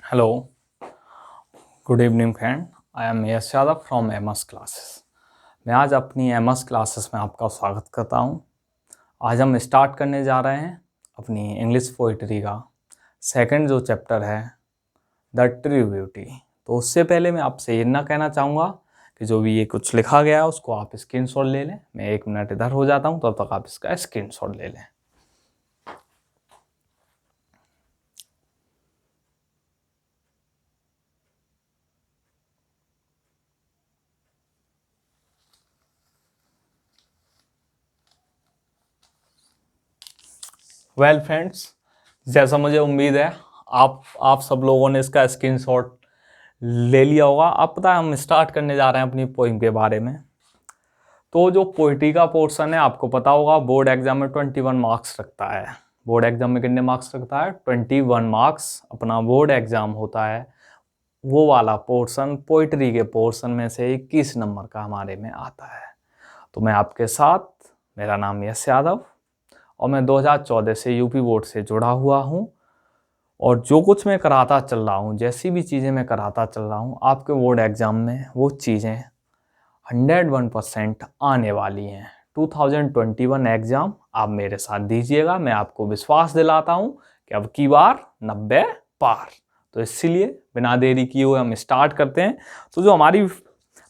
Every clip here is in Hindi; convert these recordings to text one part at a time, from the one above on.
Hello, good evening friend. I am Yash Yadav from MS classes. मैं आज अपनी एमएस क्लासेस में आपका स्वागत करता हूं। आज हम स्टार्ट करने जा रहे हैं अपनी इंग्लिश पोइट्री का सेकंड जो चैप्टर है द ट्रू ब्यूटी। तो उससे पहले मैं आपसे इतना कहना चाहूँगा कि जो भी ये कुछ लिखा गया है उसको आप स्क्रीनशॉट ले लें। मैं 1 मिनट इधर हो जाता हूँ, तब तक आप इसका स्क्रीनशॉट ले लें। वेल फ्रेंड्स, जैसा मुझे उम्मीद है आप सब लोगों ने इसका स्क्रीनशॉट ले लिया होगा। अब पता है हम स्टार्ट करने जा रहे हैं अपनी पोइम के बारे में। तो जो पोइट्री का पोर्शन है आपको पता होगा बोर्ड एग्जाम में 21 मार्क्स रखता है। बोर्ड एग्जाम में कितने मार्क्स रखता है? 21 मार्क्स अपना बोर्ड एग्जाम होता है। वो वाला पोर्शन पोइट्री के पोर्शन में से 21 नंबर का हमारे में आता है। तो मैं आपके साथ, मेरा नाम यश यादव और मैं 2014 से यूपी बोर्ड से जुड़ा हुआ हूँ। और जो कुछ मैं कराता चल रहा हूँ, जैसी भी चीज़ें मैं कराता चल रहा हूँ, आपके बोर्ड एग्ज़ाम में वो चीज़ें 101% आने वाली हैं। 2021 एग्ज़ाम आप मेरे साथ दीजिएगा। मैं आपको विश्वास दिलाता हूँ कि अब की बार 90 पार। तो इसीलिए बिना देरी किए हुए हम स्टार्ट करते हैं। तो जो हमारी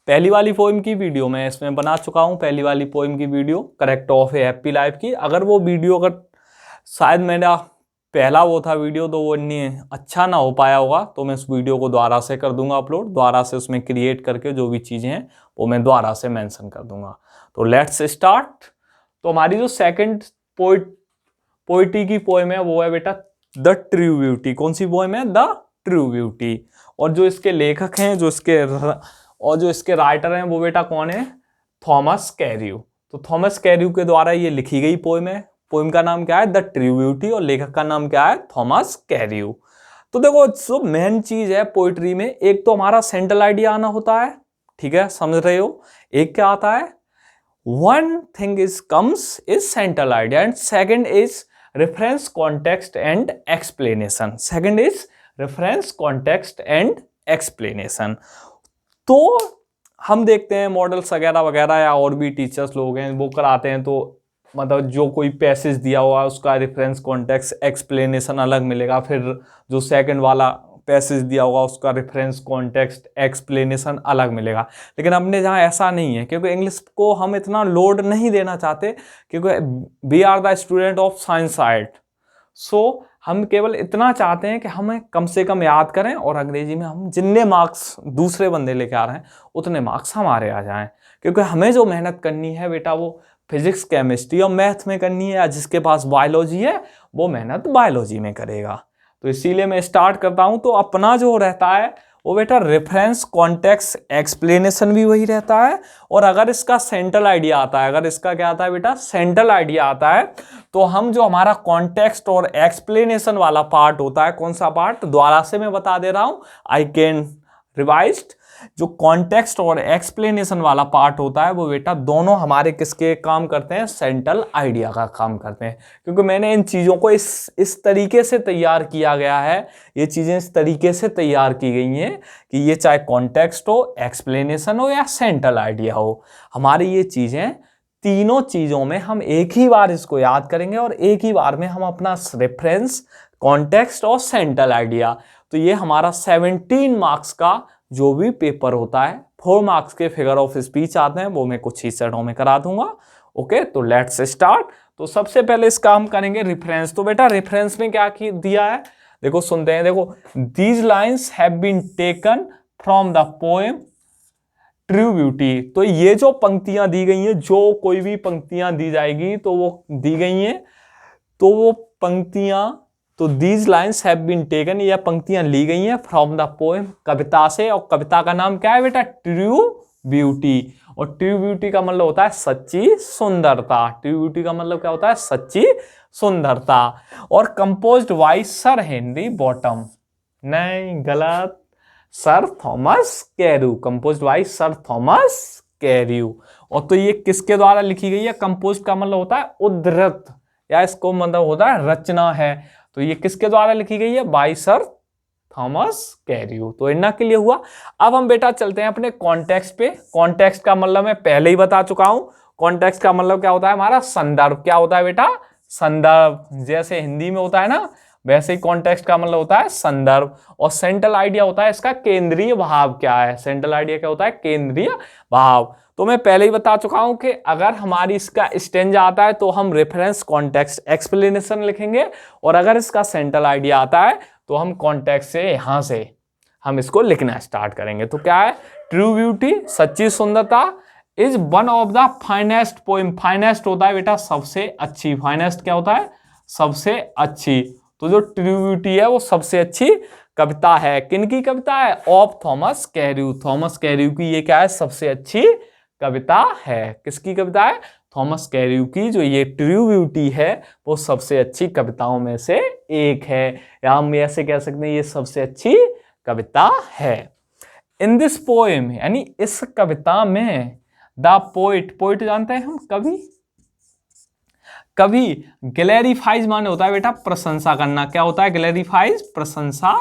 पहली वाली पोइम की वीडियो मैं इसमें बना चुका हूँ, पहली वाली पोइम की video correct of A happy life की। अगर वो वीडियो शायद मेरा पहला वो था वीडियो, तो वो इतनी अच्छा ना हो पाया होगा, तो मैं उस वीडियो को दोबारा से कर दूंगा अपलोड। दोबारा से उसमें क्रिएट करके जो भी चीज़ें हैं वो मैं दोबारा से मेंशन कर दूंगा। तो लेट्स स्टार्ट। तो हमारी जो सेकंड पोइट्री की पोएम है वो है बेटा द ट्रू ब्यूटी। कौन सी पोएम है? The true beauty. और जो इसके लेखक हैं, जो इसके राइटर हैं वो बेटा कौन है? थॉमस कैर्यू। तो थॉमस कैर्यू के द्वारा ये लिखी गई पोएम है। पोएम का नाम क्या है? The true beauty. और लेखक का नाम क्या है? थॉमस कैर्यू। तो देखो, जो मेन चीज है पोइट्री में, एक तो हमारा सेंट्रल आइडिया आना होता है, ठीक है, समझ रहे हो। एक क्या आता है? One thing is comes is central idea and second is reference context and explanation. Second is reference context and explanation. तो हम देखते हैं मॉडल्स वगैरह वगैरह या और भी टीचर्स लोग हैं वो कराते हैं, तो मतलब जो कोई पैसेज दिया हुआ है उसका रेफरेंस कॉन्टेक्स्ट एक्सप्लेनेशन अलग मिलेगा। फिर जो सेकंड वाला पैसेज दिया होगा उसका रेफरेंस कॉन्टेक्स्ट एक्सप्लेनेशन अलग मिलेगा। लेकिन अपने जहाँ ऐसा नहीं है, क्योंकि इंग्लिश को हम इतना लोड नहीं देना चाहते, क्योंकि we are the student of science side. So हम केवल इतना चाहते हैं कि हमें कम से कम याद करें और अंग्रेजी में हम जितने मार्क्स दूसरे बंदे लेके आ रहे हैं उतने मार्क्स हमारे आ जाएं। क्योंकि हमें जो मेहनत करनी है बेटा वो फिजिक्स केमिस्ट्री और मैथ में करनी है, या जिसके पास बायोलॉजी है वो मेहनत बायोलॉजी में करेगा। तो इसीलिए मैं स्टार्ट करता हूं। तो अपना जो रहता है वो बेटा रेफरेंस कॉन्टेक्स्ट एक्सप्लेनेशन भी वही रहता है। और अगर इसका सेंट्रल आइडिया आता है, अगर इसका क्या आता है बेटा? सेंट्रल आइडिया आता है, तो हम जो हमारा कॉन्टेक्स्ट और एक्सप्लेनेशन वाला पार्ट होता है, कौन सा पार्ट? दोबारा से मैं बता दे रहा हूं, आई कैन रिवाइज्ड। जो कॉन्टेक्स्ट और एक्सप्लेनेशन वाला पार्ट होता है वो बेटा दोनों हमारे किसके काम करते हैं? सेंट्रल आइडिया का काम करते हैं। क्योंकि मैंने इन चीज़ों को इस तरीके से तैयार किया गया है, ये चीज़ें इस तरीके से तैयार की गई हैं कि ये चाहे कॉन्टेक्स्ट हो, एक्सप्लेनेशन हो या सेंट्रल आइडिया हो, हमारी ये चीज़ें तीनों चीज़ों में हम एक ही बार इसको याद करेंगे और एक ही बार में हम अपना रेफरेंस, कॉन्टेक्स्ट और सेंट्रल आइडिया, तो ये हमारा 17 मार्क्स का जो भी पेपर होता है, 4 मार्क्स के फिगर ऑफ स्पीच आते हैं, वो मैं कुछ ही सेटों में करा दूंगा। ओके, तो लेट्स स्टार्ट। तो सबसे पहले इसका हम करेंगे रेफरेंस। तो बेटा रेफरेंस में क्या दिया है देखो, सुनते हैं। देखो, these lines have been taken from the poem true beauty. तो ये जो पंक्तियां दी गई हैं, जो कोई भी पंक्तियां दी जाएगी तो वो दी गई हैं, तो वो पंक्तियां, तो these lines have been taken, ये पंक्तियां ली गई हैं फ्रॉम द पोएम, कविता से। और कविता का नाम क्या है बेटा? True beauty. और ट्रू ब्यूटी का मतलब होता है सच्ची सुंदरता। ट्रू ब्यूटी का मतलब क्या होता है? सच्ची सुंदरता। और composed bye sir Henry bottom. नहीं, गलत, sir Thomas कैर्यू। Composed bye sir Thomas कैर्यू। और तो ये किसके द्वारा लिखी गई है? कंपोज्ड का मतलब होता है उद्धृत, या इसको मतलब होता है रचना है। तो ये किसके द्वारा लिखी गई है? By sir Thomas Carew. तो इतना के लिए हुआ। अब हम बेटा चलते हैं अपने कॉन्टेक्स्ट पे। कॉन्टेक्स्ट का मतलब मैं पहले ही बता चुका हूं। कॉन्टेक्स्ट का मतलब क्या होता है हमारा? संदर्भ। क्या होता है बेटा? संदर्भ। जैसे हिंदी में होता है ना, वैसे ही कॉन्टेक्स्ट का मतलब होता है संदर्भ। और सेंट्रल आइडिया होता है इसका केंद्रीय भाव क्या है। सेंट्रल आइडिया क्या होता है? केंद्रीय भाव। तो मैं पहले ही बता चुका हूं कि अगर हमारी इसका स्टेंजा आता है तो हम रेफरेंस कॉन्टेक्स्ट एक्सप्लेनेशन लिखेंगे, और अगर इसका सेंट्रल आइडिया आता है तो हम कॉन्टेक्स्ट से यहां से हम इसको लिखना स्टार्ट करेंगे। तो क्या है? ट्रू ब्यूटी, सच्ची सुंदरता, is one of the finest poem. Finest होता है बेटा सबसे अच्छी। फाइनेस्ट क्या होता है? सबसे अच्छी। तो जो ट्रू ब्यूटी है वो सबसे अच्छी कविता है। किनकी कविता है? Of Thomas Cairo. Thomas Cairo की ये क्या है? सबसे अच्छी कविता है। किसकी कविता है? थॉमस कैरियो की। जो ये ट्रू ब्यूटी है वो सबसे अच्छी कविताओं में से एक है, या हम ऐसे कह सकते हैं ये सबसे अच्छी कविता है। इन दिस पोएम, यानी इस कविता में, द पोइट, पोइट जानते हैं हम? कवि। कवि ग्लैरिफाइज माने होता है बेटा प्रशंसा करना। क्या होता है? ग्लैरिफाइज, प्रशंसा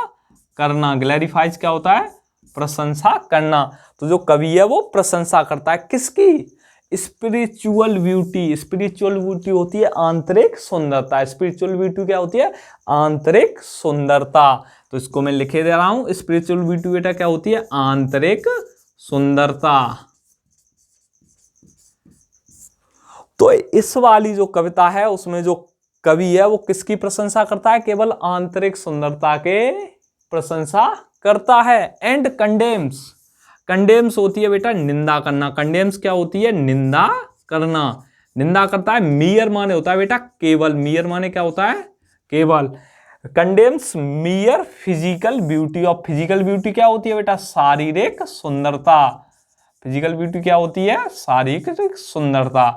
करना। ग्लैरिफाइज क्या होता है? प्रशंसा करना। तो जो कवि है वो प्रशंसा करता है किसकी? Spiritual beauty. स्पिरिचुअल ब्यूटी होती है आंतरिक सुंदरता। स्पिरिचुअल ब्यूटी क्या होती है? आंतरिक सुंदरता। तो इसको मैं लिखे दे रहा हूं। स्पिरिचुअल ब्यूटी बेटा क्या होती है? आंतरिक सुंदरता। तो इस वाली जो कविता है उसमें जो कवि है वो किसकी प्रशंसा करता है? केवल आंतरिक सुंदरता के प्रशंसा करता है। एंड कंडेम्स, कंडेम्स होती है बेटा निंदा करना। कंडेम्स क्या होती है? निंदा करना। निंदा करता है। मियर माने होता है बेटा केवल। मियर माने क्या होता है? केवल। Condemns मियर physical beauty. Of physical beauty क्या होती है बेटा? शारीरिक सुंदरता। फिजिकल ब्यूटी क्या होती है? शारीरिक सुंदरता।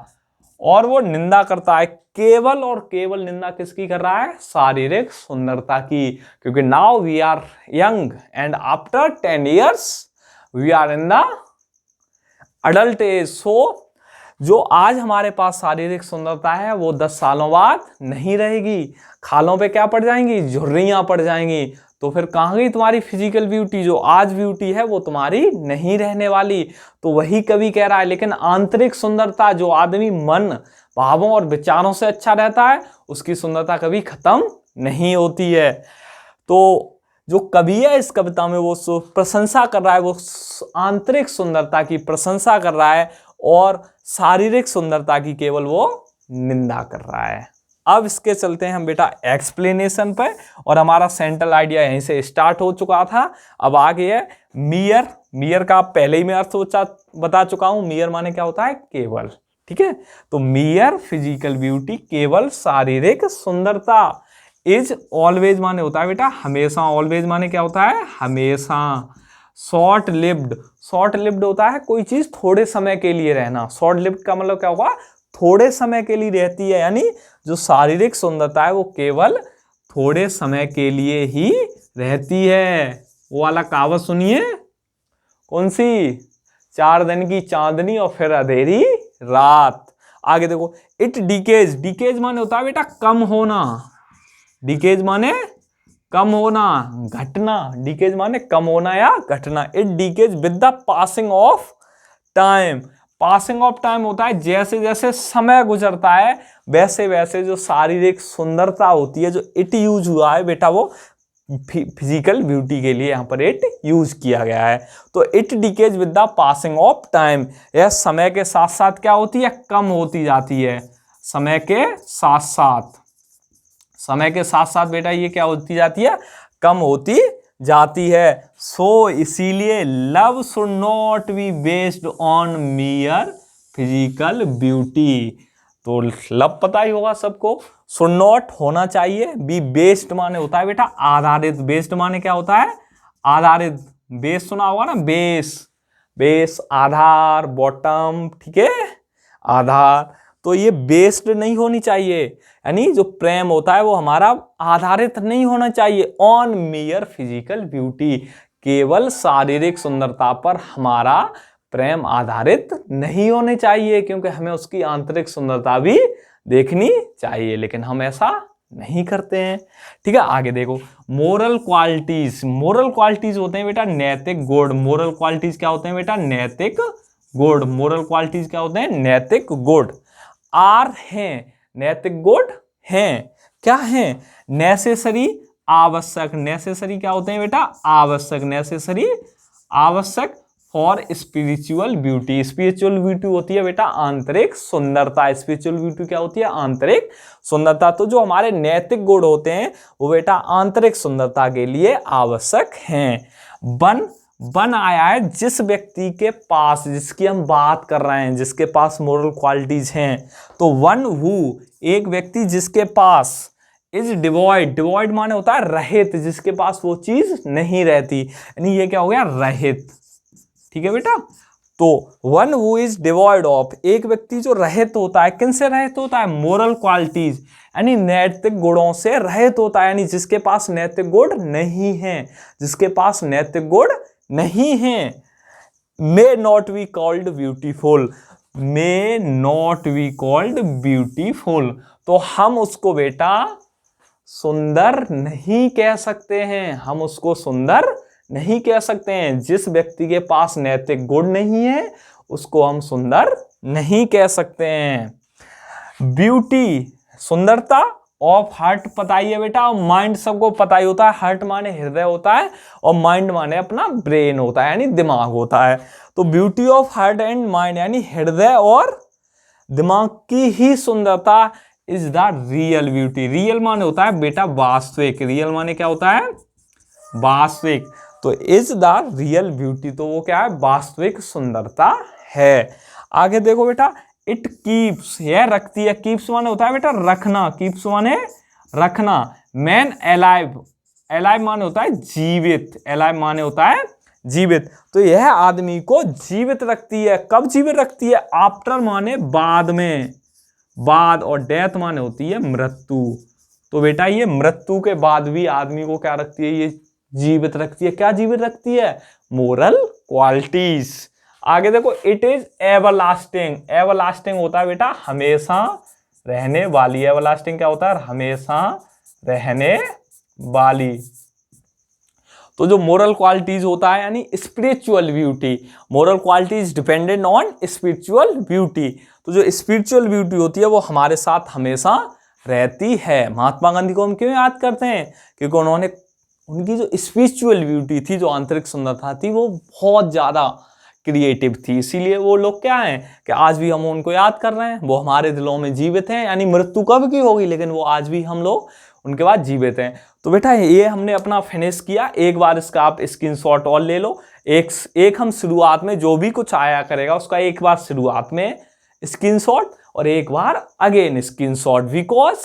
और वो निंदा करता है केवल और केवल। निंदा किसकी कर रहा है? शारीरिक सुंदरता की। क्योंकि now we are young and after 10 years we are in the adult age. So जो आज हमारे पास शारीरिक सुंदरता है वो 10 सालों बाद नहीं रहेगी। खालों पे क्या पड़ जाएंगी? झुर्रियां पड़ जाएंगी। तो फिर कहाँ गई तुम्हारी फिजिकल ब्यूटी? जो आज ब्यूटी है वो तुम्हारी नहीं रहने वाली। तो वही कवि कह रहा है। लेकिन आंतरिक सुंदरता, जो आदमी मन, भावों और विचारों से अच्छा रहता है, उसकी सुंदरता कभी खत्म नहीं होती है। तो जो कवि है इस कविता में वो प्रशंसा कर रहा है, वो आंतरिक सुंदरता की प्रशंसा कर रहा है और शारीरिक सुंदरता की केवल वो निंदा कर रहा है। अब इसके चलते हैं हम बेटा एक्सप्लेनेशन पे, और हमारा सेंट्रल आइडिया यहीं से स्टार्ट हो चुका था। अब आगे है मियर। मियर का पहले ही मैं अर्थ बता चुका हूं। मियर माने क्या होता है? केवल। ठीक है। तो मियर फिजिकल ब्यूटी, केवल शारीरिक सुंदरता। इज ऑलवेज माने होता है बेटा हमेशा। ऑलवेज माने क्या होता है? हमेशा। शॉर्ट लिव्ड, शॉर्ट लिव्ड होता है कोई चीज थोड़े समय के लिए रहना। शॉर्ट लिव्ड का मतलब क्या होगा? थोड़े समय के लिए रहती है। यानी जो शारीरिक सुंदरता है वो केवल थोड़े समय के लिए ही रहती है। वो वाला कहावत सुनिए, कौन सी? 4 दिन की चांदनी और फिर अंधेरी रात। आगे देखो, इट डिकेज। डिकेज माने होता है बेटा कम होना। डिकेज माने कम होना, घटना। डिकेज माने कम होना या घटना। It decays with the passing of time. Passing of time होता है जैसे जैसे समय गुजरता है वैसे वैसे जो शारीरिक सुंदरता होती है, जो इट यूज हुआ है बेटा वो फिजिकल ब्यूटी के लिए यहाँ पर इट यूज किया गया है। तो it decays with the passing of time. यह समय के साथ साथ क्या होती है? कम होती जाती है। समय के साथ साथ, समय के साथ साथ बेटा ये क्या होती जाती है? कम होती जाती है। सो इसीलिए love should not be based on मियर physical beauty. तो लव पता ही होगा सबको, शुड नॉट होना चाहिए। बी बेस्ड माने होता है बेटा आधारित। बेस्ड माने क्या होता है? आधारित। बेस सुना होगा ना, बेस। बेस आधार, बॉटम, ठीक है, आधार। तो ये बेस्ड नहीं होनी चाहिए, यानी जो प्रेम होता है वो हमारा आधारित नहीं होना चाहिए ऑन मियर फिजिकल ब्यूटी। केवल शारीरिक सुंदरता पर हमारा प्रेम आधारित नहीं होने चाहिए, क्योंकि हमें उसकी आंतरिक सुंदरता भी देखनी चाहिए। लेकिन हम ऐसा नहीं करते हैं। ठीक है, आगे देखो, मोरल क्वालिटीज, मोरल क्वालिटीज होते हैं बेटा नैतिक गुण। मोरल क्वालिटीज क्या होते हैं बेटा? नैतिक गुण। मोरल क्वालिटीज क्या होते हैं? नैतिक गुण। आर हैं, नैतिक गुण हैं, क्या हैं? नेसेसरी, आवश्यक। नेसेसरी क्या होते हैं बेटा? आवश्यक। नेसेसरी, आवश्यक for spiritual beauty. Spiritual beauty होती है बेटा आंतरिक सुंदरता। स्पिरिचुअल ब्यूटी क्या होती है? आंतरिक सुंदरता। तो जो हमारे नैतिक गुण होते हैं वो बेटा आंतरिक सुंदरता के लिए आवश्यक हैं। वन आया है जिस व्यक्ति के पास, जिसकी हम बात कर रहे हैं, जिसके पास मोरल क्वालिटीज हैं। तो वन हु, एक व्यक्ति जिसके पास, इज डिवॉइड, डिवॉइड माने होता है रहित, जिसके पास वो चीज नहीं रहती, यानी ये क्या हो गया? रहित। ठीक है बेटा, तो one who is devoid of, एक व्यक्ति जो रहित होता है, किन से रहित होता है? मोरल क्वालिटीज, यानी नैतिक गुणों से रहित होता है, यानी जिसके पास नैतिक गुण नहीं है, जिसके पास नैतिक गुण नहीं है। May not be called beautiful, may not be called beautiful, तो हम उसको बेटा सुंदर नहीं कह सकते हैं, हम उसको सुंदर नहीं कह सकते हैं। जिस व्यक्ति के पास नैतिक गुण नहीं है उसको हम सुंदर नहीं कह सकते हैं। ब्यूटी, सुंदरता ऑफ हार्ट पता ही है बेटा, और माइंड सबको पता ही होता है। हार्ट माने हृदय होता है और माइंड माने अपना ब्रेन होता है, यानी दिमाग होता है। तो beauty of heart and mind, यानी हृदय और दिमाग की ही सुंदरता is the real beauty. Real माने होता है बेटा वास्तविक, रियल माने क्या होता है? वास्तविक। तो इज द रियल ब्यूटी, तो वो क्या है? वास्तविक सुंदरता है। आगे देखो बेटा, इट कीप्स, यह रखती है। कीप्स माने होता है बेटा रखना, कीप्स माने रखना। मैन अलाइव, अलाइव माने होता है जीवित, अलाइव माने होता है जीवित। तो यह आदमी को जीवित रखती है। कब जीवित रखती है? आफ्टर माने बाद में, बाद, और डेथ माने होती है मृत्यु। तो बेटा ये मृत्यु के बाद भी आदमी को क्या रखती है? ये जीवित रखती है। क्या जीवित रखती है? Moral qualities. आगे देखो, इट इज एवरलास्टिंग, एवरलास्टिंग होता है बेटा हमेशा रहने वाली। एवरलास्टिंग क्या होता है? हमेशा रहने वाली। तो जो मोरल क्वालिटीज होता है यानी spiritual beauty, moral qualities dependent on spiritual beauty. तो जो स्पिरिचुअल ब्यूटी होती है वो हमारे साथ हमेशा रहती है। महात्मा गांधी को हम क्यों याद करते हैं? क्योंकि उन्होंने, उनकी जो स्पिरिचुअल ब्यूटी थी, जो आंतरिक सुंदरता थी, वो बहुत ज्यादा क्रिएटिव थी। इसीलिए वो लोग क्या हैं कि आज भी हम उनको याद कर रहे हैं, वो हमारे दिलों में जीवित हैं। यानी मृत्यु कब की होगी लेकिन वो आज भी हम लोग उनके बाद जीवित हैं। तो बेटा ये हमने अपना फिनिश किया। एक बार इसका आप स्क्रीनशॉट और ले लो। एक हम शुरुआत में जो भी कुछ आया करेगा उसका एक बार शुरुआत में स्क्रीनशॉट और एक बार again screenshot, because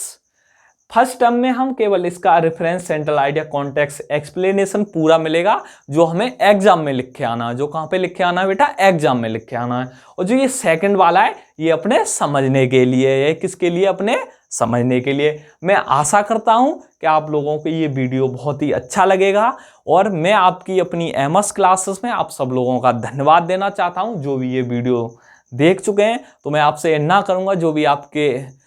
first term में हम केवल इसका reference, central idea, context, explanation पूरा मिलेगा जो हमें एग्जाम में लिख के आना है। जो कहाँ पे लिख के आना है बेटा? एग्जाम में लिख के आना है। और जो ये सेकंड वाला है ये अपने समझने के लिए है। किसके लिए? अपने समझने के लिए। मैं आशा करता हूं कि आप लोगों को ये वीडियो बहुत ही अच्छा लगेगा और मैं आपकी अपनी एमएस क्लासेस में आप सब लोगों का धन्यवाद देना चाहता हूं जो भी ये वीडियो देख चुके हैं। तो मैं आपसे ना करूंगा, जो भी आपके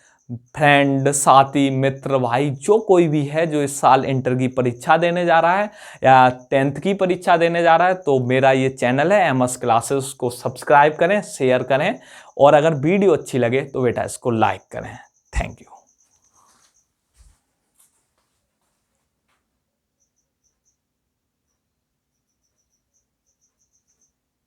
फ्रेंड, साथी, मित्र, भाई, जो कोई भी है जो इस साल इंटर की परीक्षा देने जा रहा है या 10th की परीक्षा देने जा रहा है, तो मेरा ये चैनल है एमएस क्लासेस को सब्सक्राइब करें, शेयर करें और अगर वीडियो अच्छी लगे तो बेटा इसको लाइक करें। Thank you.